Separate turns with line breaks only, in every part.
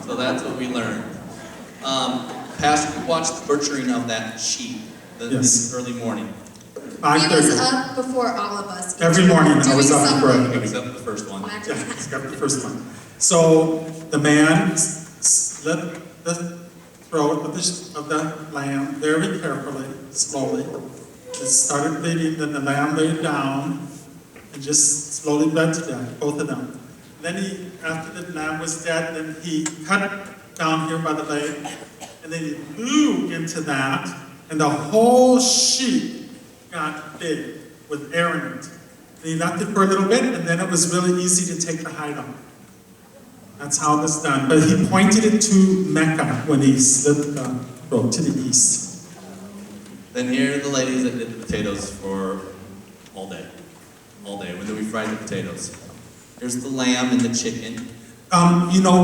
So that's what we learned. Pastor, we watched the butchering of that sheep this early morning.
He was up before all of us.
Every morning I was up before everybody.
Except the first one.
Yeah, except the first one. So the man slit the throat of the lamb very carefully, slowly. It started bleeding, then the lamb laid down and just slowly bled to death, both of them. Then he, after the lamb was dead, then he cut down here by the leg, and then he blew into that, and the whole sheep got big with air in it. And he left it for a little bit, and then it was really easy to take the hide off. That's how it was done. But he pointed it to Mecca when he slit the throat to the east.
Then here are the ladies that did the potatoes for all day. All day, when we fried the potatoes. Here's the lamb and the chicken.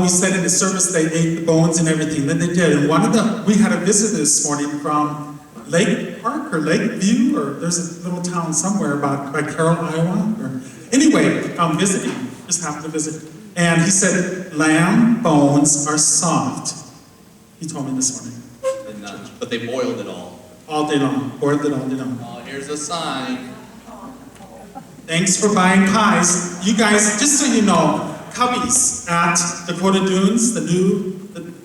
We said in the service they ate the bones and everything. Then they did. And we had a visitor this morning from Lake Park or Lake View, or there's a little town somewhere by Carroll, Iowa. Anyway, visiting, just happened to visit. And he said, lamb bones are soft. He told me this morning.
But they boiled it all.
All day long. Boiled it all day long.
Oh, here's a sign.
Thanks for buying pies. You guys, just so you know, Cubby's at Dakota Dunes, the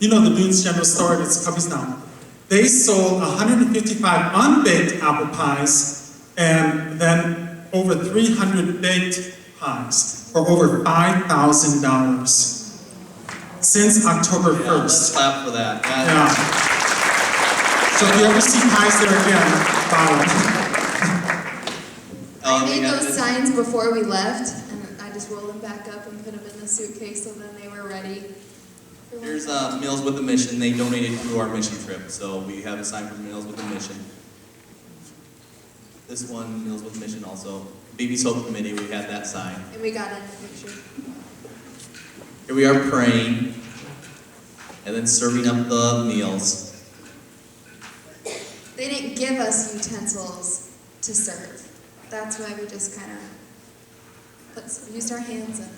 Dunes General Store, it's Cubby's now. They sold 155 unbaked apple pies and then over 300 baked pies for over $5,000 since October 1st.
Let's clap for that.
So if you ever see pies there again, buy them.
I made those signs before we left, and I just rolled them back up and put them in the suitcase so then they were ready.
Here's Meals with a Mission. They donated to our mission trip, so we have a sign for Meals with a Mission. This one, Meals with a Mission also. Bibi's Hope Committee, we had that sign.
And we got in the picture.
Here we are praying, and then serving up the meals.
They didn't give us utensils to serve. That's why we just kind of used our hands and...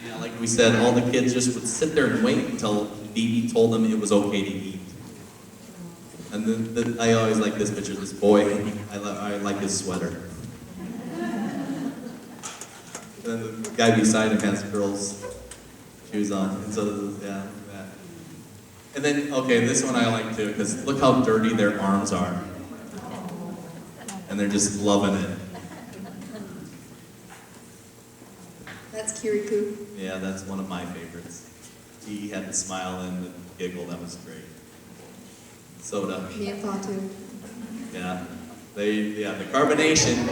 Yeah, like we said, all the kids just would sit there and wait until Bibi told them it was okay to eat. And then I always like this picture, this boy, I like his sweater. Then the guy beside him has girls' shoes on, and so, yeah, that. And then, okay, this one I like too, because look how dirty their arms are. And they're just loving it.
That's Kirikou.
Yeah, that's one of my favorites. He had the smile and the giggle, that was great. Soda.
Me and Fatu.
Yeah. The carbonation.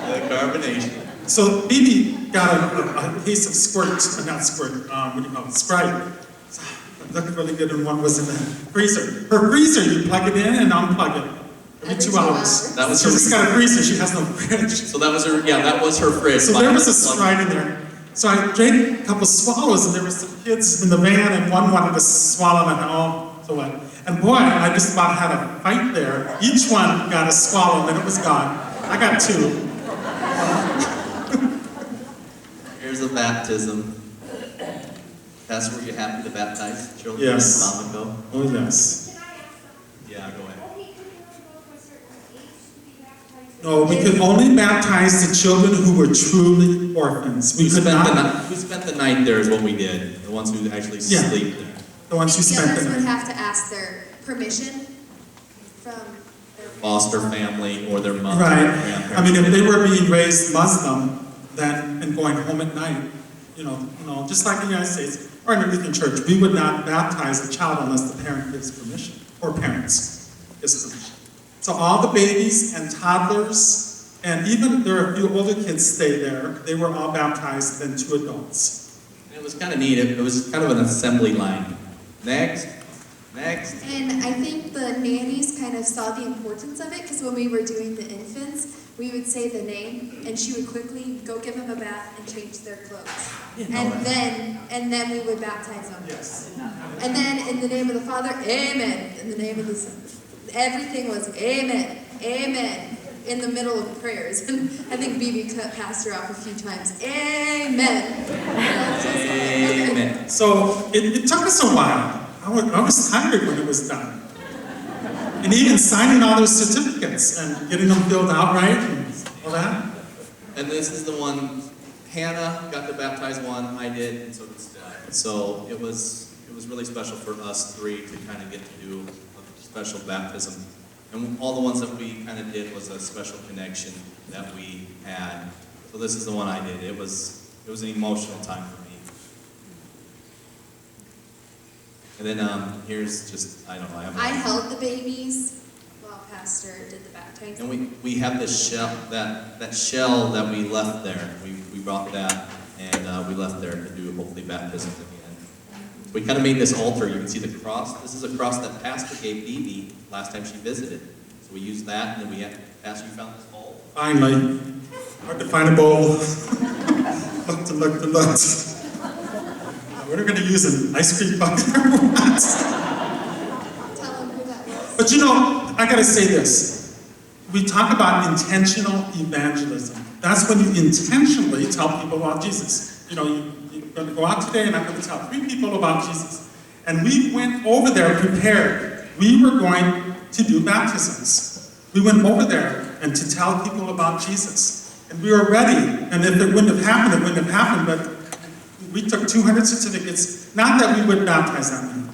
The carbonation.
So Bibi got a case of Sprite. It looked really good, and one was in the freezer. Her freezer, you plug it in and unplug it. Every 2 hours.
That was
She's got a freezer, she has no fridge.
So that was her fridge.
So there was a Sprite in there. So I drank a couple swallows, and there were some kids in the van, and one wanted to swallow it. So what? And boy, I just about had a fight there. Each one got a swallow, and then it was gone. I got 2.
Here's a baptism. Pastor, were you happy to baptize children in Bamako?
Oh, yes.
Yeah, go ahead.
No, we could only baptize the children who were truly orphans. We
spent the night there is what we did. The ones who actually sleep there.
The ones who spent the
others
night.
would have to ask their permission from their
foster family or their mother.
Right. I mean, if they were being raised Muslim, then and going home at night, just like in the United States or in the Lutheran Church, we would not baptize a child unless the parent gives permission, or parents gives permission. So all the babies and toddlers, and even there are a few older kids stay there, they were all baptized, then 2 adults.
It was kind of neat. It was kind of an assembly line. Next.
And I think the nannies kind of saw the importance of it, because when we were doing the infants, we would say the name, and she would quickly go give them a bath and change their clothes. And then we would baptize them.
Yes.
And then in the name of the Father, Amen. In the name of the Son. Everything was Amen, Amen, in the middle of prayers, and I think Bibi cut Pastor off a few times. Amen.
Amen.
So it took us a while. I was tired when it was done. And even signing all those certificates and getting them filled out right and all that.
And this is the one, Hannah got to baptize one, I did, and so did Steph. So it was really special for us three to kind of get to do a special baptism. And all the ones that we kind of did was a special connection that we had. So this is the one I did. It was an emotional time for me. And then here's just, I don't know.
I held the babies while Pastor did the baptizing.
And we have this shell, that shell that we left there. We brought that and we left there to do hopefully baptism at the end. We kind of made this altar. You can see the cross. This is a cross that Pastor gave Bibi last time she visited. So we used that, and then we had, Pastor, you found this bowl?
Finally. Hard to find a bowl. Looked. We're going to use an ice cream bucket.
Tell them who that was.
But you know, I got to say this. We talk about intentional evangelism. That's when you intentionally tell people about Jesus. You know, you're going to go out today and I'm going to tell 3 people about Jesus. And we went over there prepared. We were going to do baptisms. We went over there and to tell people about Jesus. And we were ready. And if it wouldn't have happened, it wouldn't have happened. But we took 200 certificates. Not that we would baptize that many.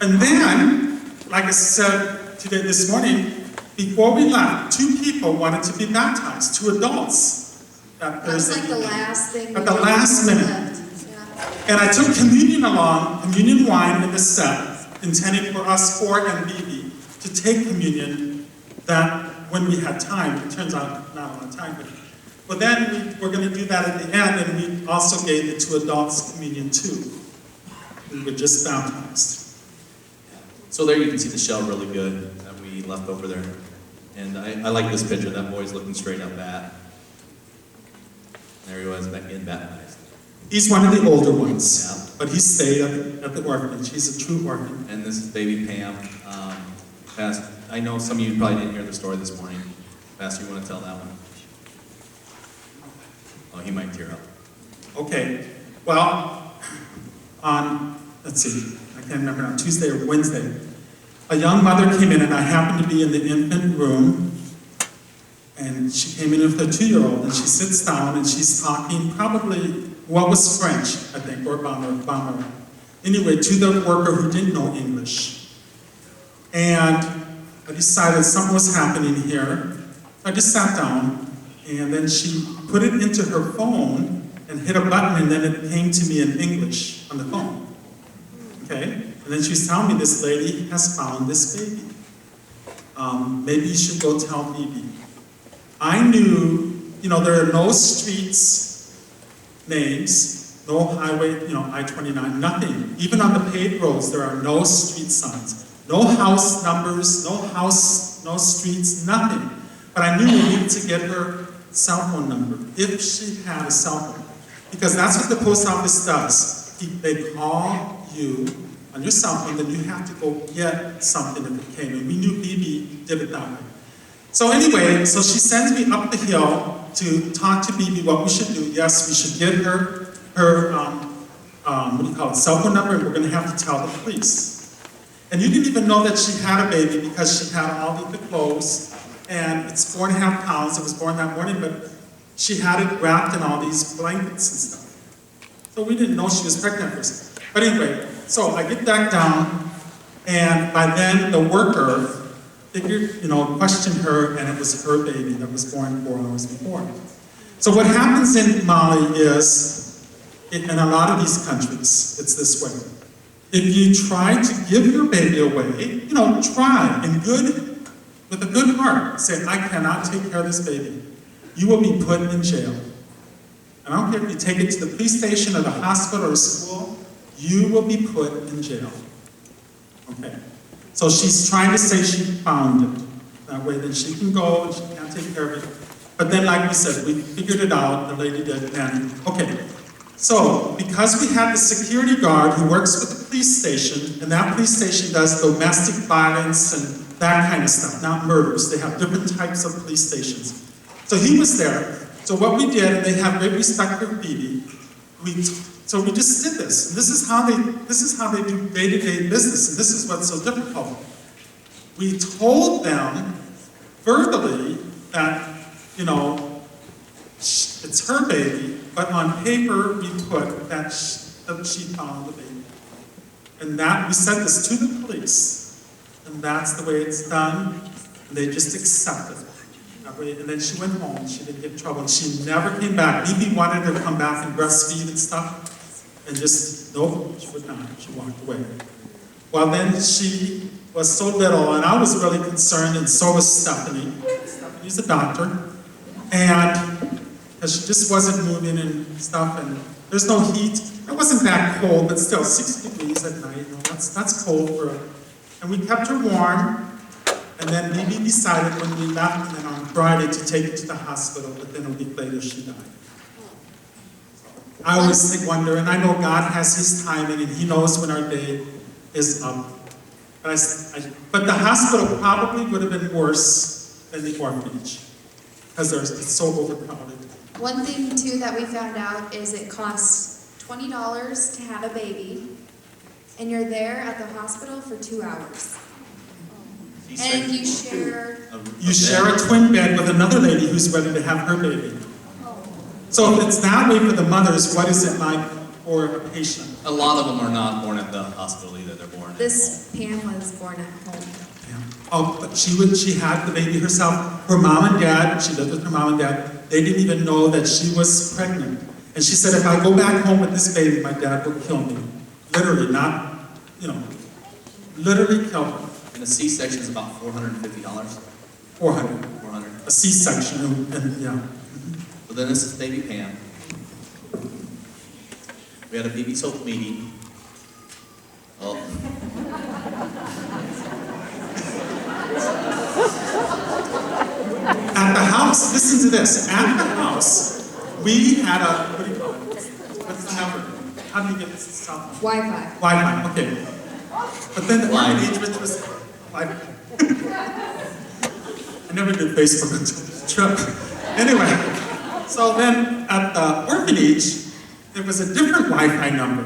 And then, like I said today, this morning, before we left, 2 people wanted to be baptized, 2 adults.
That was like the last thing.
At the last minute.
Yeah.
And I took communion along, communion wine in the set, intended for us 4 and Bibi to take communion that when we had time. It turns out not a lot of time. But then we're going to do that at the end, and we also gave the 2 adults communion too. We were just baptized.
So there you can see the shell really good that we left over there. And I like this picture. That boy's looking straight up at. There he was, getting baptized.
He's one of the older ones,
Yeah.
but he stayed at the orphanage. He's a true orphan.
And this is baby Pam. Pastor, I know some of you probably didn't hear the story this morning. Pastor, you want to tell that one? Oh, he might tear up.
Okay, well, let's see, I can't remember now, Tuesday or Wednesday, a young mother came in, and I happened to be in the infant room, and she came in with her 2-year-old, and she sits down, and she's talking probably what was French, I think, or Bamako. Anyway, to the worker who didn't know English. And I decided something was happening here. I just sat down, and then she put it into her phone and hit a button, and then it came to me in English on the phone. Okay? And then she was telling me this lady has found this baby. Maybe you should go tell Bibi. I knew, there are no streets names, no highway, I-29, nothing. Even on the paved roads, there are no street signs. No house numbers, no streets, nothing. But I knew we needed to get her cell phone number, if she had a cell phone. Because that's what the post office does. They call you on your cell phone, then you have to go get something if it came. And we knew Bibi did it that way. So anyway, so she sends me up the hill to talk to Bibi what we should do. Yes, we should get her cell phone number, and we're going to have to tell the police. And you didn't even know that she had a baby because she had all the clothes, and it's 4.5 pounds. It was born that morning, but she had it wrapped in all these blankets and stuff. So we didn't know she was pregnant for us. But anyway, so I get back down, and by then the worker figured, questioned her, and it was her baby that was born 4 hours before. So what happens in Mali is, in a lot of these countries, it's this way. If you try to give your baby away, try with a good heart, say, I cannot take care of this baby, you will be put in jail. And I don't care if you take it to the police station or the hospital or school, you will be put in jail. Okay. So she's trying to say she found it. That way then she can go and she can't take care of it. But then, like we said, we figured it out, the lady did, and okay. So, because we had the security guard who works with the police station, and that police station does domestic violence and that kind of stuff, not murders. They have different types of police stations. So he was there. So what we did, and they have great respect for Bibi, so we just did this. And this is how they do day-to-day business, and this is what's so difficult. We told them verbally that, it's her baby, but on paper we put that she found the baby. And that, we said this to the police, and that's the way it's done, and they just accepted it. And then she went home, she didn't get in trouble, and she never came back. Bibi wanted her to come back and breastfeed and stuff, and just, nope, she would not, she walked away. Well, then she was so little, and I was really concerned, and so was Stephanie. Stephanie's a doctor, and because she just wasn't moving and stuff, and there's no heat. It wasn't that cold, but still 6 degrees at night. That's cold for her. And we kept her warm, and then Bibi decided when we left, and then on Friday to take her to the hospital, but then a week later she died. I always wonder, and I know God has His timing, and He knows when our day is up. But the hospital probably would have been worse than the orphanage, because it's so overcrowded.
One thing too that we found out is it costs $20 to have a baby, and you're there at the hospital for 2 hours. And you share
a twin bed with another lady who's ready to have her baby. So if it's that way for the mothers, what is it like for a patient?
A lot of them are not born at the hospital either. They're born
This Pam was born at home.
Yeah. Oh, but she had the baby herself. Her mom and dad, she lived with her mom and dad, they didn't even know that she was pregnant. And she said, if I go back home with this baby, my dad will kill me. Literally, not, literally kill her.
And a C-section is about $450.
400.
400.
A C-section, and yeah.
So then this is baby Pam. We had a baby soap meeting. Oh.
At the house, listen to this. At the house, we had a, what do you call it? What's the number? How do you get this cell phone?
Wi-Fi.
Wi-Fi, okay. But then the engagement was Wi-Fi. I never did Facebook until trip. Anyway, so then at the orphanage, there was a different Wi-Fi number.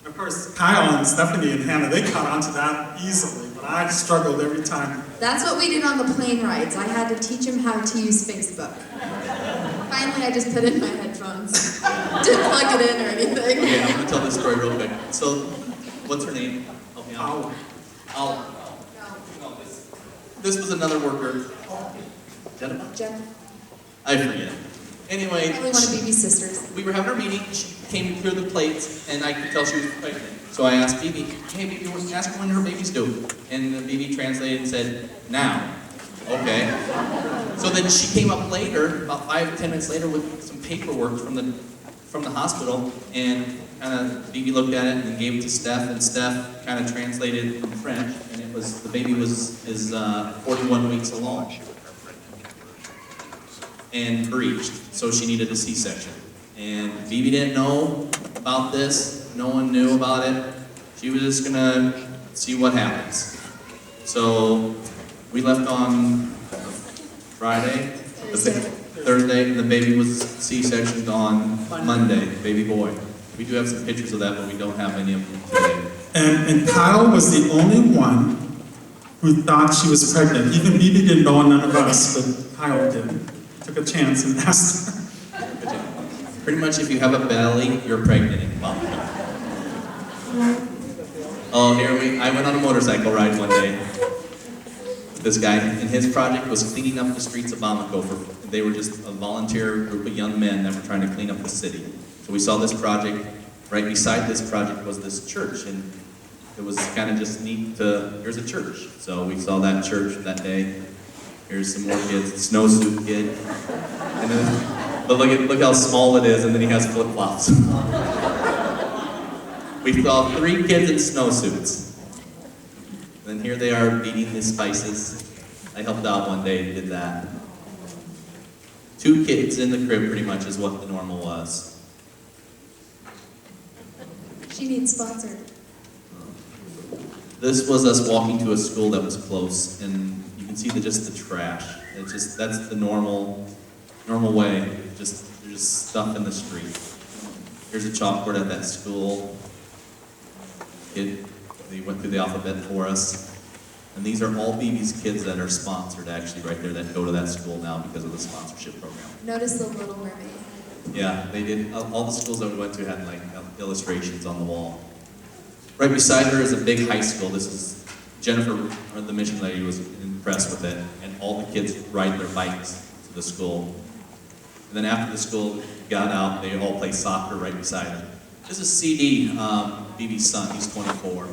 Of course, Kyle and Stephanie and Hannah, they caught onto that easily, but I struggled every time.
That's what we did on the plane rides. I had to teach him how to use Facebook. Finally, I just put in my headphones. Didn't plug it in or anything.
Okay, I'm going to tell this story real quick. So, what's her name? Help me out. This was another worker. Jennifer?
Jen.
I forget. Anyway,
Probably one of Bibi's sisters.
we were having our meeting. She came through the plates, and I could tell she was pregnant. So I asked Bibi, hey, Bibi, ask her when her baby's due. And Bibi translated and said, now. Okay. So then she came up later, about 5 or 10 minutes later, with some paperwork from the hospital, and Bibi looked at it and gave it to Steph, and Steph kind of translated it in French, and it was the baby is 41 weeks along and breached, so she needed a C-section. And Bibi didn't know about this. No one knew about it. She was just gonna see what happens. So we left on Friday, Thursday, the baby was C-sectioned on Monday, baby boy. We do have some pictures of that, but we don't have any of them today.
And Kyle was the only one who thought she was pregnant. Even Bibi didn't know, none of us, but Kyle did. Took a chance and asked her.
Pretty much if you have a belly, you're pregnant in Bamako. Oh, I went on a motorcycle ride one day. This guy, and his project was cleaning up the streets of Bamako. They were just a volunteer group of young men that were trying to clean up the city. So we saw this project. Right beside this project was this church, and it was kind of just neat here's a church. So we saw that church that day. Here's some more kids, snowsuit kid. And then, but look how small it is, and then he has flip-flops. We saw 3 kids in snowsuits. And then here they are beating the spices. I helped out one day and did that. 2 kids in the crib pretty much is what the normal was.
She needs sponsored.
This was us walking to a school that was close, and you can see just the trash. That's the normal way. There's just stuff in the street. Here's a chalkboard at that school. They went through the alphabet for us. And these are all Bibi's kids that are sponsored, actually, right there, that go to that school now because of the sponsorship program.
Notice the Little Mermaid.
Yeah, they did. All the schools that we went to had like illustrations on the wall. Right beside her is a big high school. This is Jennifer, the mission lady, was impressed with it, and all the kids ride their bikes to the school. And then after the school got out, they all play soccer right beside her. This is CD, Bibi's son. He's 24,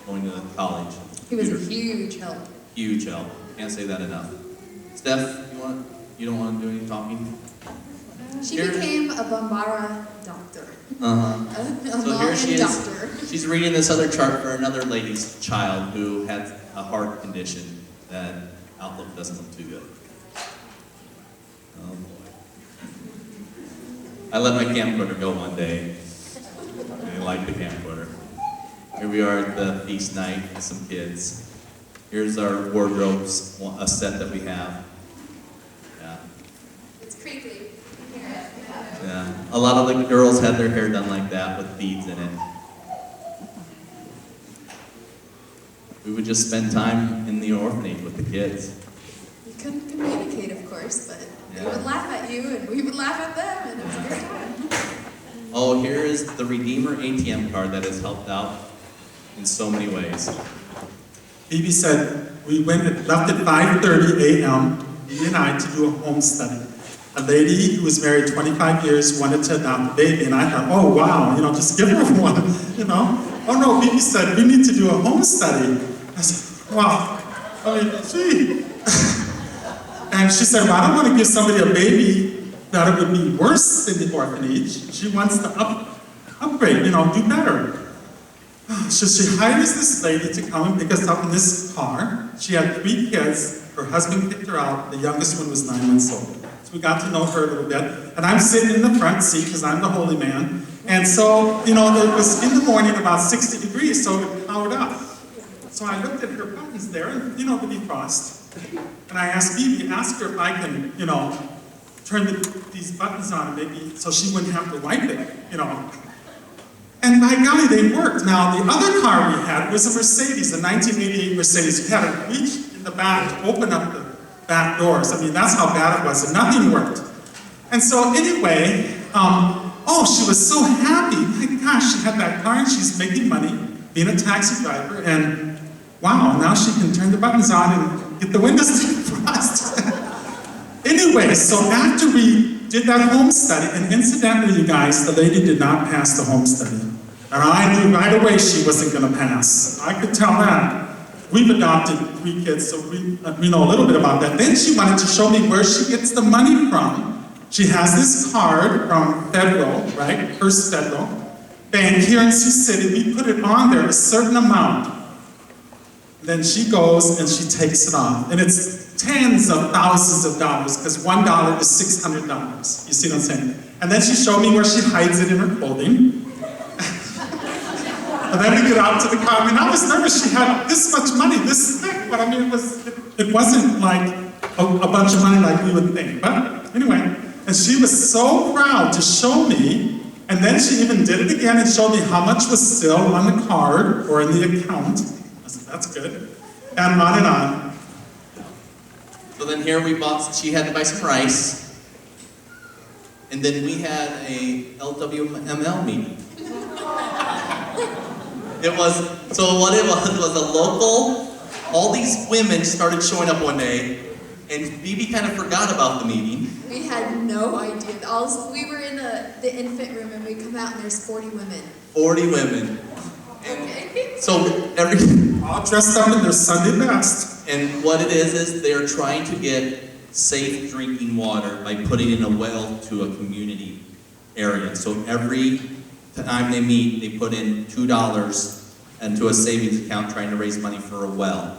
going to college.
He was a huge help.
Huge help. Can't say that enough. Steph, you don't want to do any talking?
She became a Bambara doctor.
Uh-huh. So here she is.
Doctor. She's
reading this other chart for another lady's child who had a heart condition that outlook doesn't look too good. Oh boy. I let my camcorder go one day. I like the camcorder. Here we are at the feast night with some kids. Here's our wardrobes, a set that we have. Yeah.
It's creepy.
Yeah. A lot of the girls had their hair done like that with beads in it. We would just spend time in the orphanage with the kids.
We couldn't communicate, of course, but they would laugh at you and we would laugh at them, and it was a good time.
Oh, here is the Redeemer ATM card that has helped out in so many ways.
Bibi said, we left at 5:30 a.m., Bibi and I, to do a home study. A lady who was married 25 years wanted to adopt a baby, and I thought, oh wow, just give her one, Oh no, Bibi said, we need to do a home study. I said, wow, gee. And she said, well, I don't want to give somebody a baby that it would be worse than the orphanage. She wants to upgrade, do better. So she hires this lady to come and pick us up in this car. She had 3 kids. Her husband picked her out. The youngest one was 9 months old. So we got to know her a little bit. And I'm sitting in the front seat because I'm the holy man. And so, it was in the morning about 60 degrees, so it powered up. So I looked at her buttons there, and, the defrost. And I asked Bibi, ask her if I can, turn these buttons on, maybe, so she wouldn't have to wipe it, And by golly, they worked. Now, the other car we had was a Mercedes, a 1988 Mercedes. You had to reach in the back to open up the back doors. I mean, that's how bad it was, and nothing worked. And so anyway, she was so happy. My gosh, she had that car and she's making money, being a taxi driver, and wow, now she can turn the buttons on and get the windows defrosted. Anyway, so after we did that home study, and incidentally, you guys, the lady did not pass the home study. And I knew right away she wasn't going to pass. I could tell that. We've adopted 3 kids, so we know a little bit about that. Then she wanted to show me where she gets the money from. She has this card from Federal, right? First Federal Bank here in Sioux City. We put it on there, a certain amount. Then she goes and she takes it off. And it's tens of thousands of dollars, because $1 is $600. You see what I'm saying? And then she showed me where she hides it in her clothing. And then we get out to the car. I mean, I was nervous. She had this much money, this thick, but I mean, it wasn't like a bunch of money like we would think. But anyway, and she was so proud to show me. And then she even did it again and showed me how much was still on the card or in the account. I said, that's good. And on and on.
So then here she had to buy some rice. And then we had a LWML meeting. What it was a local, all these women started showing up one day, and Bibi kind of forgot about the meeting.
We had no idea. We were in the infant room, and we come out, and there's 40 women.
40 women.
Okay.
So
all dressed up in their Sunday best.
And what it is they are trying to get safe drinking water by putting in a well to a community area. So every time they meet, they put in $2 into a savings account trying to raise money for a well.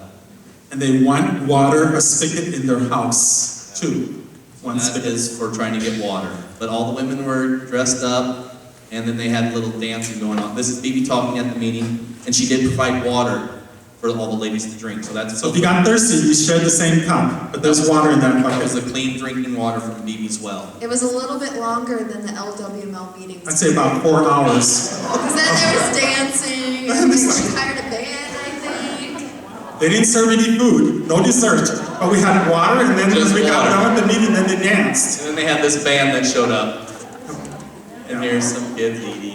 And they want water, a spigot in their house, too.
That is for trying to get water. But all the women were dressed up, and then they had a little dancing going on. This is Bibi talking at the meeting, and she did provide water for all the ladies to drink. So that's
So if you got thirsty, you shared the same cup, but there's water in that
It
bucket.
was the clean drinking water from Bibi's well.
It was a little bit longer than the LWML meetings.
I'd say about 4 hours.
Because then there was dancing, and we hired a band, I think.
They didn't serve any food, no dessert, but we had water, and then
Just
as we got
water.
done with the meeting, then they danced.
And then they had this band that showed up. And here's some kids eating.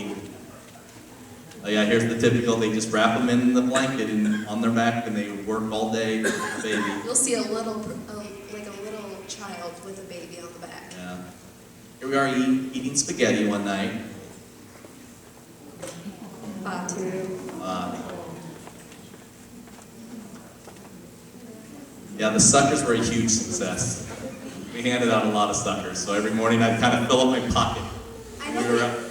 Oh yeah, here's the typical, they just wrap them in the blanket and on their back and they work all day with the baby.
You'll see a little child with a baby on the back.
Yeah. Here we are eating spaghetti one night.
Fatu.
Yeah, the suckers were a huge success. We handed out a lot of suckers, so every morning I'd kind of fill up my pocket.
I know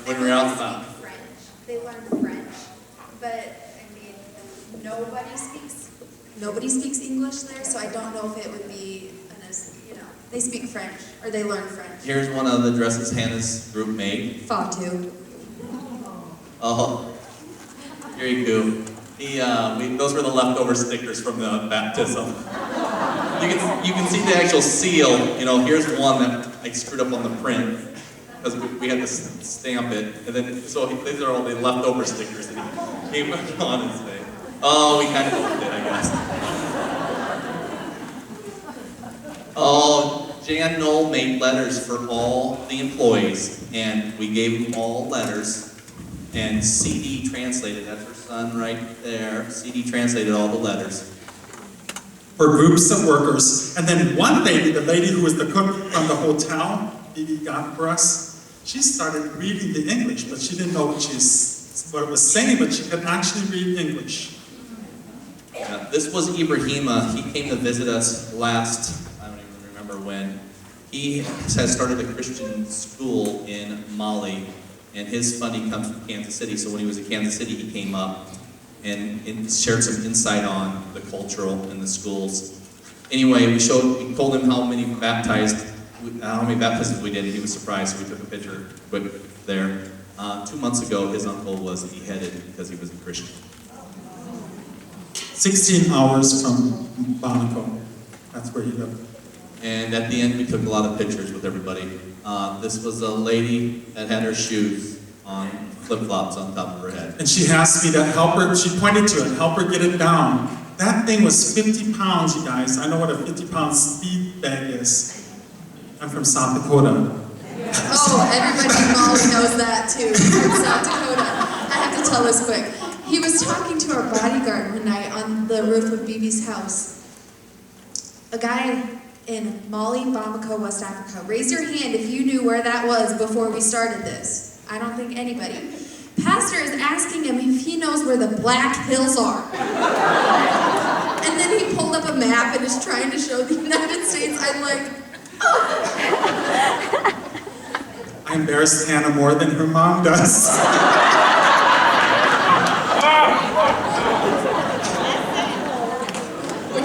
When we were out and about.
French. They learned French, but I mean, nobody speaks English there, so I don't know if it would be, they speak French, or they learn French.
Here's one of the dresses Hannah's group made.
Fatu.
Oh, very cool. Those were the leftover stickers from the baptism. You can see the actual seal. Here's one that I screwed up on the print because we had to stamp it, and then so these are all the leftover stickers that he put on his face. Oh, we kind of opened it, I guess. Oh, Jan Knoll made letters for all the employees, and we gave them all letters, and CD translated. That's her son right there. CD translated all the letters.
For groups of workers. And then one lady, the lady who was the cook from the hotel, Bibi got for us, she started reading the English, but she didn't know what it was saying, but she could actually read English.
Yeah, this was Ibrahima. He came to visit us last, I don't even remember when. He has started a Christian school in Mali, and his funding comes from Kansas City. So when he was in Kansas City, he came up and shared some insight on the cultural in the schools. Anyway, we told him how many baptisms we did, and he was surprised, so we took a picture quick there. 2 months ago, his uncle was beheaded because he was a Christian.
16 hours from Bamako. That's where he lived.
And at the end, we took a lot of pictures with everybody. This was a lady that had her shoes on flip-flops on top of her head.
And she asked me to help her, she pointed to it, help her get it down. That thing was 50 pounds, you guys. I know what a 50-pound speed bag is. I'm from South Dakota.
Oh, everybody in Mali knows that too. From South Dakota. I have to tell this quick. He was talking to our bodyguard one night on the roof of Bibi's house. A guy in Mali, Bamako, West Africa. Raise your hand if you knew where that was before we started this. I don't think anybody. Pastor is asking him if he knows where the Black Hills are. And then he pulled up a map and is trying to show the United States. I'm like,
I embarrassed Hannah more than her mom does.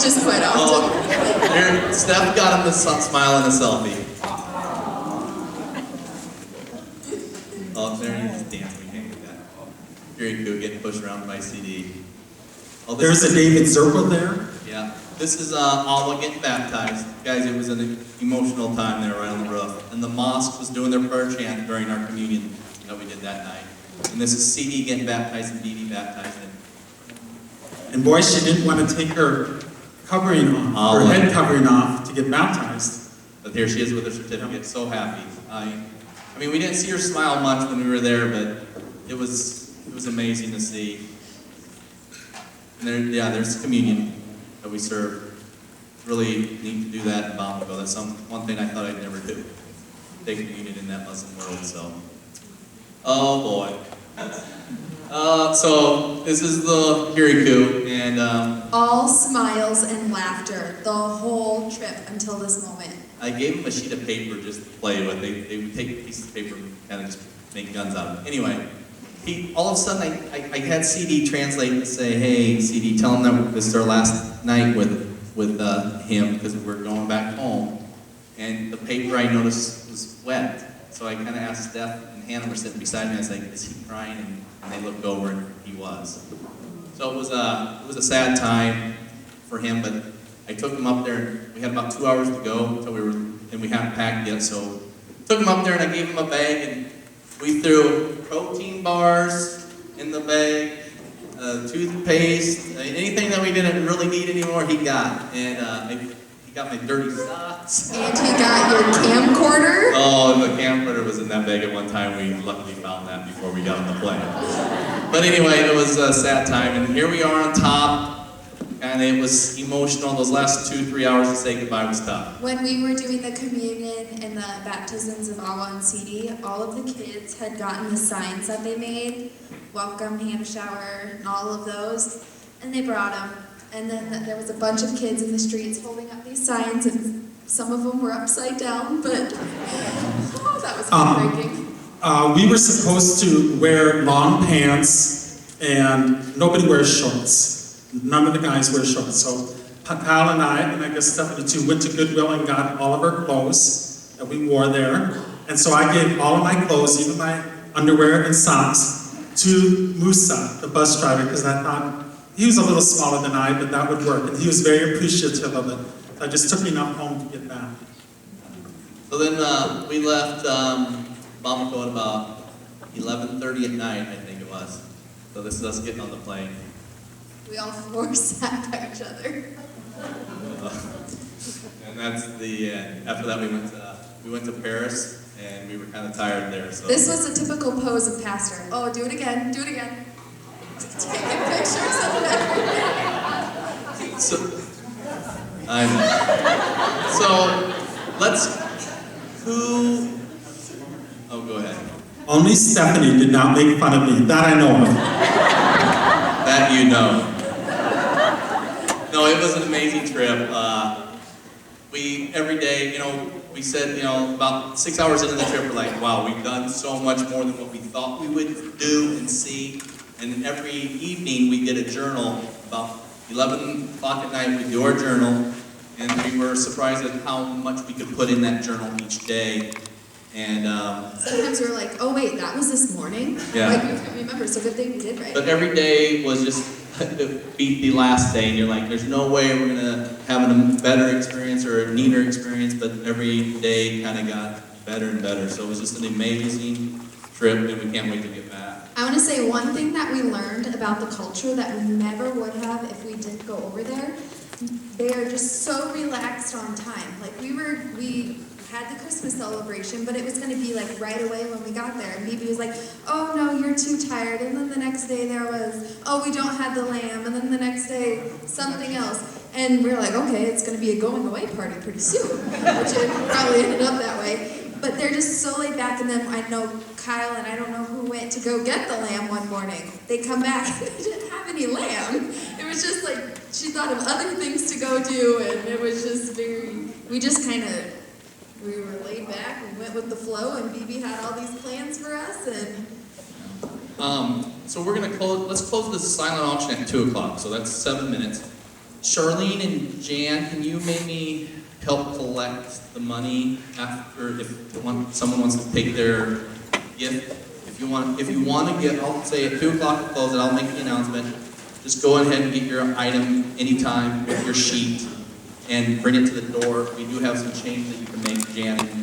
which is quite often.
Here, Steph got him the smile and a selfie. Oh, there he is dancing. We can't get that. Very cool, getting pushed around by CD. Oh,
There's a David Zirkle there.
Yeah, this is all getting baptized. Guys, it was an emotional time there right on the roof. And the mosque was doing their prayer chant during our communion that we did that night. And this is CD getting baptized and Bibi baptized.
And boy, she didn't want to take her covering off, her head covering off to get baptized.
But there she is with her certificate, so happy. I mean, we didn't see her smile much when we were there, but it was amazing to see. And there's communion that we serve. It's really neat to do that in Bamako. That's one thing I thought I'd never do. Take communion in that Muslim world, so. Oh boy. So this is the Kirikou, and
all smiles and laughter the whole trip until this moment.
I gave him a sheet of paper just to play with. They would take a piece of paper and kind of just make guns out of it. Anyway, all of a sudden I had CD translate and say, "Hey, CD, tell him that this is our last night with him because we're going back home." And the paper I noticed was wet. So I kind of asked Steph and Hannah were sitting beside me. I was like, "Is he crying?" And they looked over, and he was. So it was a sad time for him, but I took him up there. And we had about 2 hours to go until we hadn't packed yet. So took him up there and I gave him a bag, and we threw protein bars in the bag, toothpaste, anything that we didn't really need anymore, he got. And he got my dirty socks.
And he got your camcorder.
Oh, the camcorder was in that bag at one time. We luckily found that before we got on the plane. But anyway, it was a sad time, and here we are on top, and it was emotional. Those last 2-3 hours to say goodbye was tough.
When we were doing the communion and the baptisms of Awa and Sidi, all of the kids had gotten the signs that they made, welcome, hand shower, and all of those, and they brought them. And then there was a bunch of kids in the streets holding up these signs, and some of them were upside down, but that was heartbreaking.
We were supposed to wear long pants, and nobody wears shorts. None of the guys wear shorts. So Kyle and I guess Stephanie too, went to Goodwill and got all of our clothes that we wore there. And so I gave all of my clothes, even my underwear and socks, to Musa, the bus driver, because I thought he was a little smaller than I, but that would work. And he was very appreciative of it. I just took enough home to get back.
So then we left Bamako at about 11:30 at night, I think it was. So this is us getting on the plane.
We all four sat by each other.
And that's the end. After that, we went to Paris, and we were kind of tired there. So
This was a typical pose of pastor. Oh, do it again, do it again. Taking pictures of everything.
So, I know. So oh, go ahead.
Only Stephanie did not make fun of me. That I know of.
That you know. No, it was an amazing trip. Every day, we said, about 6 hours into the trip, we're like, wow, we've done so much more than what we thought we would do and see. And every evening we did a journal. About 11 o'clock at night we do our journal, and we were surprised at how much we could put in that journal each day. And
sometimes we were like, oh wait, that was this morning?
Yeah.
Like, we couldn't remember, so good thing we did right.
But every day was just beat the last day, and you're like, there's no way we're gonna have a better experience or a neater experience, but every day kind of got better and better. So it was just an amazing trip, and we can't wait to get back.
I want to say one thing that we learned about the culture that we never would have if we didn't go over there. They are just so relaxed on time. Like we had the Christmas celebration, but it was going to be like right away when we got there. And Bibi was like, oh no, you're too tired. And then the next day there was, oh, we don't have the lamb. And then the next day, something else. And we were like, okay, it's going to be a going away party pretty soon, which it probably ended up that way. But they're just so laid back, and then I know Kyle and I don't know who went to go get the lamb one morning. They come back and they didn't have any lamb. It was just like, she thought of other things to go do, and it was just we were laid back, we went with the flow, and Bibi had all these plans for us, and...
So we're gonna let's close this silent auction at 2 o'clock, so that's 7 minutes. Charlene and Jan, can you maybe help collect the money after, if someone wants to take their gift? If you want to get, I'll say at 2 o'clock to close it, I'll make the announcement. Just go ahead and get your item anytime with your sheet and bring it to the door. We do have some change that you can make, Jan.